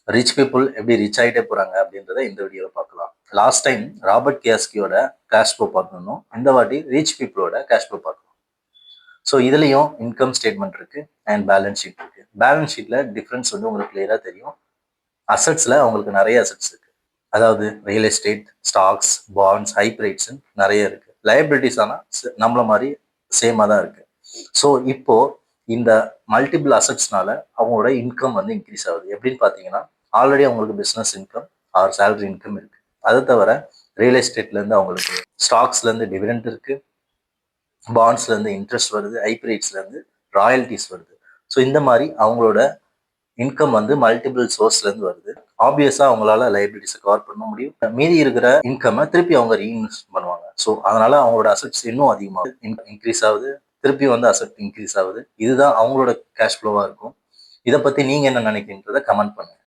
Rich people எப்படி rich ஆகிட்டே போகிறாங்க அப்படின்றத இந்த வீடியோவில் பார்க்கலாம். லாஸ்ட் டைம் ராபர்ட் கியாஸ்கியோட கேஷ் ஃப்ளோ பார்க்கணும், இந்த வாட்டி ரிச் பீப்புளோட கேஷ் ஃப்ளோ பார்க்கணும். ஸோ இதுலேயும் இன்கம் ஸ்டேட்மெண்ட் இருக்குது அண்ட் பேலன்ஸ் ஷீட் இருக்குது. பேலன்ஸ் ஷீட்டில் டிஃப்ரென்ஸ் வந்து உங்களுக்கு கிளியராக தெரியும். அசட்ஸில் அவங்களுக்கு நிறைய அசட்ஸ் இருக்குது, அதாவது ரியல் எஸ்டேட், ஸ்டாக்ஸ், பாண்ட்ஸ், ஹைப்ரைட்ஸ் நிறைய இருக்குது. லயபிலிட்டிஸ் ஆனால் நம்மள மாதிரி சேமாக தான் இருக்குது. ஸோ இப்போது இந்த மல்டிபிள் அசட்ஸ்னால அவங்களோட இன்கம் வந்து இன்க்ரீஸ் ஆகுது. எப்படின்னு பார்த்தீங்கன்னா, ஆல்ரெடி அவங்களுக்கு business income R salary income இருக்குது. அதை தவிர ரியல் எஸ்டேட்லேருந்து அவங்களுக்கு ஸ்டாக்ஸ்லேருந்து டிவிடெண்ட் இருக்குது, பாண்ட்ஸ்லேருந்து இன்ட்ரெஸ்ட் வருது, ஹைப்ரைட்ஸ்லேருந்து ராயல்ட்டிஸ் வருது. ஸோ இந்த மாதிரி அவங்களோட இன்கம் வந்து மல்டிபிள் சோர்ஸ்லேருந்து வருது. ஆப்வியஸாக அவங்களால லைபிலிட்டிஸை கவர் பண்ண முடியும். மீதி இருக்கிற இன்கம்மை திருப்பி அவங்க ரீஇன்வெஸ்ட் பண்ணுவாங்க. ஸோ அதனால அவங்களோட அசட்ஸ் இன்னும் அதிகமாக இன்க்ரீஸ் ஆகுது, திருப்பி வந்து அசட் இன்க்ரீஸ் ஆகுது. இதுதான் அவங்களோட கேஷ் ஃப்ளோவாக இருக்கும். இதை பற்றி நீங்கள் என்ன நினைக்கிறீன்றதை கமெண்ட் பண்ணுங்க.